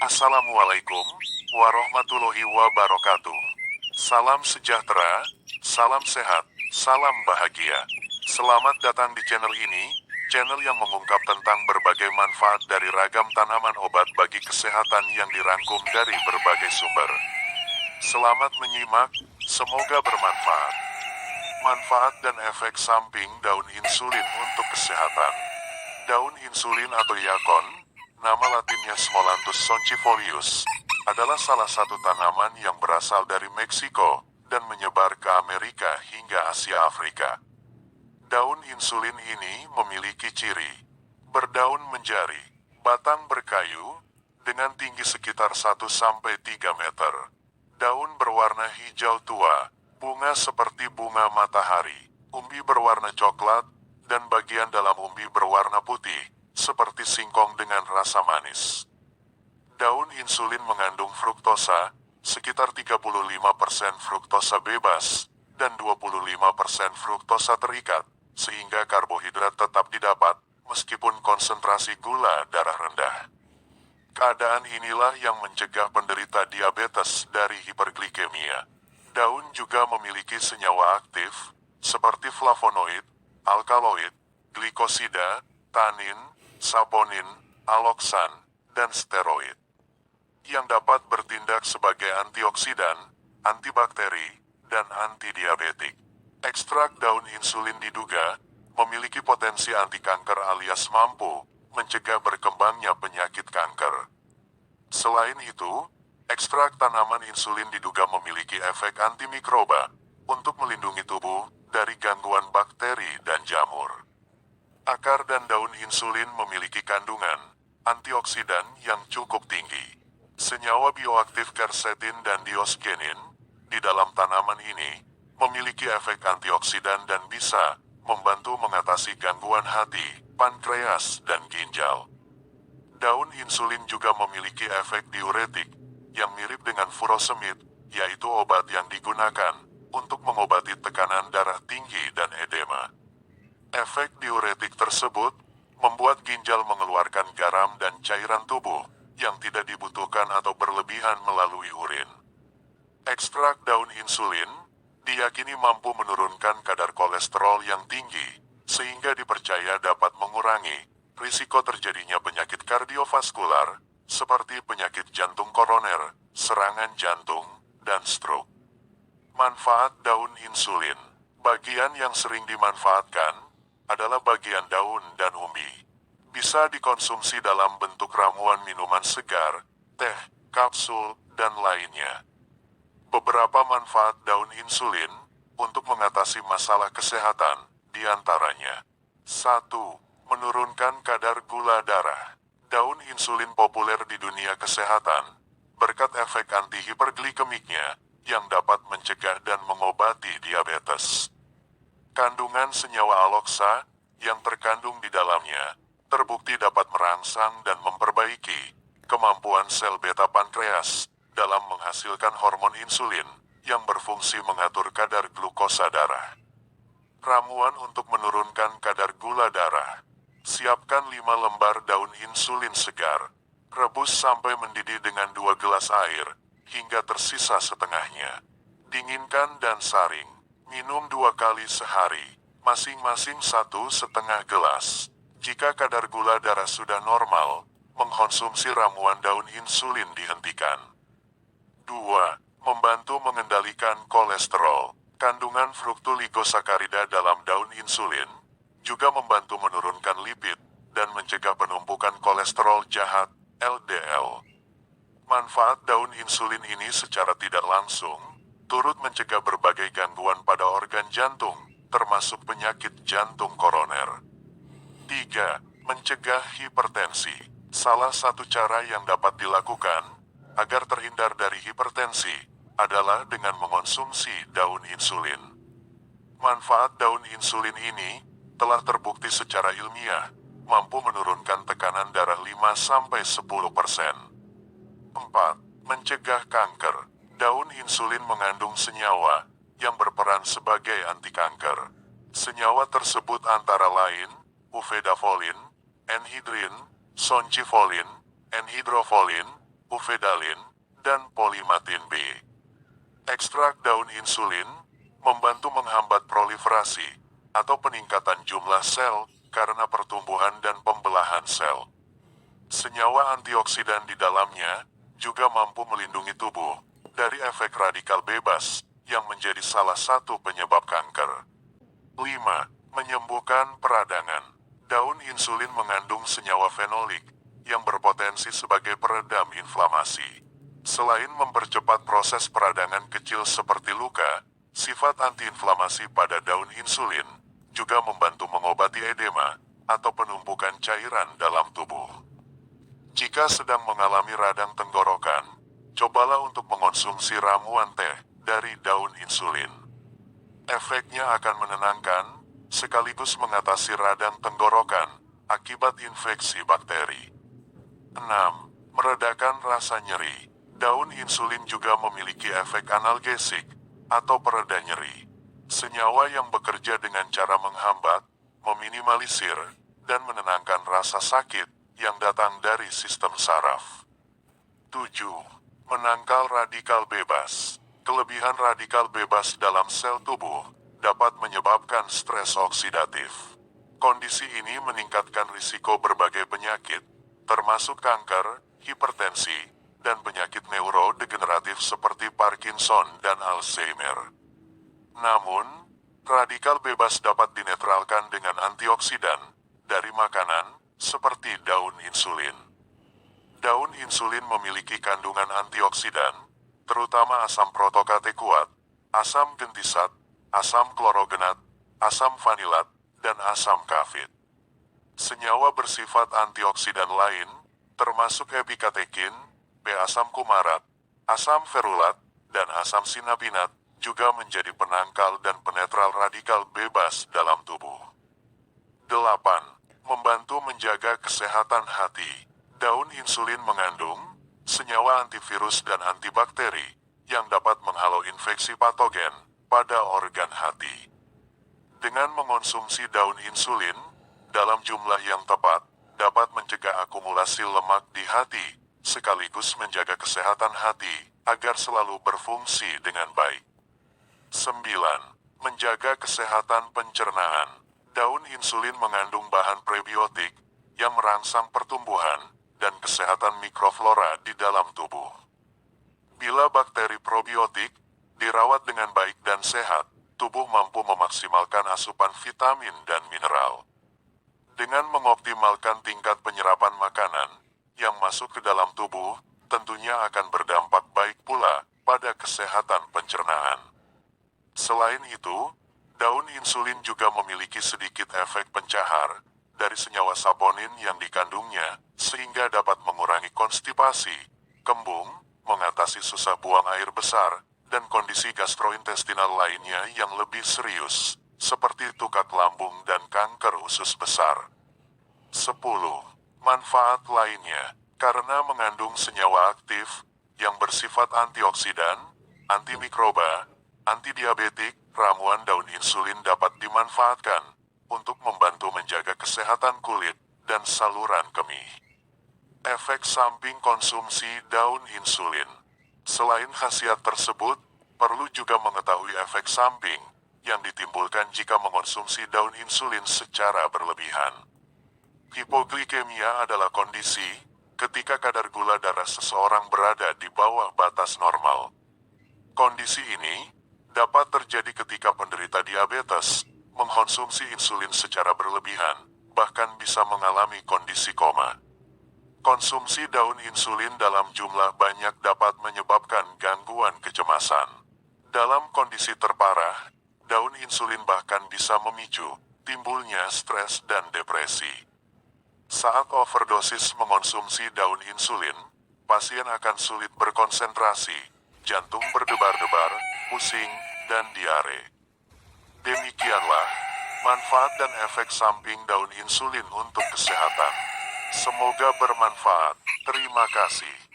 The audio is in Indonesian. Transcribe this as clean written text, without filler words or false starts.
Assalamualaikum warahmatullahi wabarakatuh. Salam sejahtera, salam sehat, salam bahagia. Selamat datang di channel ini, channel yang mengungkap tentang berbagai manfaat dari ragam tanaman obat bagi kesehatan yang dirangkum dari berbagai sumber. Selamat menyimak, semoga bermanfaat. Manfaat dan efek samping daun insulin untuk kesehatan. Daun insulin atau yakon, nama latinnya Smolanthus soncifolius, adalah salah satu tanaman yang berasal dari Meksiko dan menyebar ke Amerika hingga Asia Afrika. Daun insulin ini memiliki ciri berdaun menjari, batang berkayu, dengan tinggi sekitar 1-3 meter. Daun berwarna hijau tua, bunga seperti bunga matahari, umbi berwarna coklat, dan bagian dalam umbi berwarna putih, seperti singkong dengan rasa manis. Daun insulin mengandung fruktosa, sekitar 35% fruktosa bebas, dan 25% fruktosa terikat, sehingga karbohidrat tetap didapat, meskipun konsentrasi gula darah rendah. Keadaan inilah yang mencegah penderita diabetes dari hiperglikemia. Daun juga memiliki senyawa aktif, seperti flavonoid, alkaloid, glikosida, tanin, saponin, aloksan, dan steroid, yang dapat bertindak sebagai antioksidan, antibakteri, dan antidiabetik. Ekstrak daun insulin diduga memiliki potensi anti kanker alias mampu mencegah berkembangnya penyakit kanker. Selain itu, ekstrak tanaman insulin diduga memiliki efek antimikroba untuk melindungi tubuh dari gangguan bakteri dan jamur. Akar dan daun insulin memiliki kandungan antioksidan yang cukup tinggi. Senyawa bioaktif quercetin dan diosgenin di dalam tanaman ini memiliki efek antioksidan dan bisa membantu mengatasi gangguan hati, pankreas, dan ginjal. Daun insulin juga memiliki efek diuretik yang mirip dengan furosemid, yaitu obat yang digunakan untuk mengobati tekanan darah tinggi dan edema. Efek diuretik tersebut membuat ginjal mengeluarkan garam dan cairan tubuh yang tidak dibutuhkan atau berlebihan melalui urin. Ekstrak daun insulin diyakini mampu menurunkan kadar kolesterol yang tinggi, sehingga dipercaya dapat mengurangi risiko terjadinya penyakit kardiovaskular, seperti penyakit jantung koroner, serangan jantung, dan stroke. Manfaat daun insulin. Bagian yang sering dimanfaatkan adalah bagian daun dan umbi. Bisa dikonsumsi dalam bentuk ramuan minuman segar, teh, kapsul, dan lainnya. Beberapa manfaat daun insulin untuk mengatasi masalah kesehatan, diantaranya 1. Menurunkan kadar gula darah. Daun insulin populer di dunia kesehatan berkat efek antihiperglikemiknya yang dapat mencegah dan mengobati diabetes. Kandungan senyawa aloksa yang terkandung di dalamnya terbukti dapat merangsang dan memperbaiki kemampuan sel beta pankreas dalam menghasilkan hormon insulin yang berfungsi mengatur kadar glukosa darah. Ramuan untuk menurunkan kadar gula darah. Siapkan 5 lembar daun insulin segar. Rebus sampai mendidih dengan 2 gelas air, hingga tersisa setengahnya. Dinginkan dan saring. Minum 2 kali sehari, masing-masing 1,5 gelas. Jika kadar gula darah sudah normal, mengkonsumsi ramuan daun insulin dihentikan. 2. Membantu mengendalikan kolesterol. Kandungan fruktuligosakarida dalam daun insulin juga membantu menurunkan lipid dan mencegah penumpukan kolesterol jahat, LDL. Manfaat daun insulin ini secara tidak langsung turut mencegah berbagai gangguan pada organ jantung, termasuk penyakit jantung koroner. 3. Mencegah hipertensi. Salah satu cara yang dapat dilakukan agar terhindar dari hipertensi adalah dengan mengonsumsi daun insulin. Manfaat daun insulin ini telah terbukti secara ilmiah mampu menurunkan tekanan darah 5-10%. 4. Mencegah kanker. Daun insulin mengandung senyawa yang berperan sebagai anti kanker. Senyawa tersebut antara lain ufedafolin, enhidrin, soncifolin, enhidrofolin, ufedalin, dan polimatin B. Ekstrak daun insulin membantu menghambat proliferasi atau peningkatan jumlah sel karena pertumbuhan dan pembelahan sel. Senyawa antioksidan di dalamnya juga mampu melindungi tubuh dari efek radikal bebas yang menjadi salah satu penyebab kanker. 5. Menyembuhkan peradangan. Daun insulin mengandung senyawa fenolik yang berpotensi sebagai peredam inflamasi. Selain mempercepat proses peradangan kecil seperti luka, sifat antiinflamasi pada daun insulin juga membantu mengobati edema atau penumpukan cairan dalam tubuh. Jika sedang mengalami radang tenggorokan, cobalah untuk mengonsumsi ramuan teh dari daun insulin. Efeknya akan menenangkan sekaligus mengatasi radang tenggorokan akibat infeksi bakteri. 6. Meredakan rasa nyeri. Daun insulin juga memiliki efek analgesik atau pereda nyeri. Senyawa yang bekerja dengan cara menghambat, meminimalisir, dan menenangkan rasa sakit yang datang dari sistem saraf. 7. Menangkal radikal bebas. Kelebihan radikal bebas dalam sel tubuh dapat menyebabkan stres oksidatif. Kondisi ini meningkatkan risiko berbagai penyakit, termasuk kanker, hipertensi, dan penyakit neurodegeneratif seperti Parkinson dan Alzheimer. Namun, radikal bebas dapat dinetralkan dengan antioksidan dari makanan seperti daun insulin. Daun insulin memiliki kandungan antioksidan, terutama asam protokate kuat, asam gentisat, asam klorogenat, asam vanilat, dan asam kafein. Senyawa bersifat antioksidan lain, termasuk epikatekin, asam kumarat, asam ferulat, dan asam sinabinat, juga menjadi penangkal dan penetral radikal bebas dalam tubuh. 8. Membantu menjaga kesehatan hati. Daun insulin mengandung senyawa antivirus dan antibakteri yang dapat menghalau infeksi patogen pada organ hati. Dengan mengonsumsi daun insulin dalam jumlah yang tepat, dapat mencegah akumulasi lemak di hati, sekaligus menjaga kesehatan hati agar selalu berfungsi dengan baik. 9. Menjaga kesehatan pencernaan. Daun insulin mengandung bahan prebiotik yang merangsang pertumbuhan dan kesehatan mikroflora di dalam tubuh. Bila bakteri probiotik dirawat dengan baik dan sehat, tubuh mampu memaksimalkan asupan vitamin dan mineral. Dengan mengoptimalkan tingkat penyerapan makanan yang masuk ke dalam tubuh, tentunya akan berdampak baik pula pada kesehatan pencernaan. Selain itu, daun insulin juga memiliki sedikit efek pencahar dari senyawa saponin yang dikandungnya, sehingga dapat mengurangi konstipasi, kembung, mengatasi susah buang air besar, dan kondisi gastrointestinal lainnya yang lebih serius, seperti tukak lambung dan kanker usus besar. 10. Manfaat lainnya. Karena mengandung senyawa aktif yang bersifat antioksidan, antimikroba, antidiabetik, ramuan daun insulin dapat dimanfaatkan untuk membantu menjaga kesehatan kulit dan saluran kemih. Efek samping konsumsi daun insulin. Selain khasiat tersebut, perlu juga mengetahui efek samping yang ditimbulkan jika mengonsumsi daun insulin secara berlebihan. Hipoglikemia adalah kondisi ketika kadar gula darah seseorang berada di bawah batas normal. Kondisi ini dapat terjadi ketika penderita diabetes mengkonsumsi insulin secara berlebihan, bahkan bisa mengalami kondisi koma. Konsumsi daun insulin dalam jumlah banyak dapat menyebabkan gangguan kecemasan. Dalam kondisi terparah, daun insulin bahkan bisa memicu timbulnya stres dan depresi. Saat overdosis mengonsumsi daun insulin, pasien akan sulit berkonsentrasi, jantung berdebar-debar, pusing, dan diare. Demikianlah manfaat dan efek samping daun insulin untuk kesehatan. Semoga bermanfaat. Terima kasih.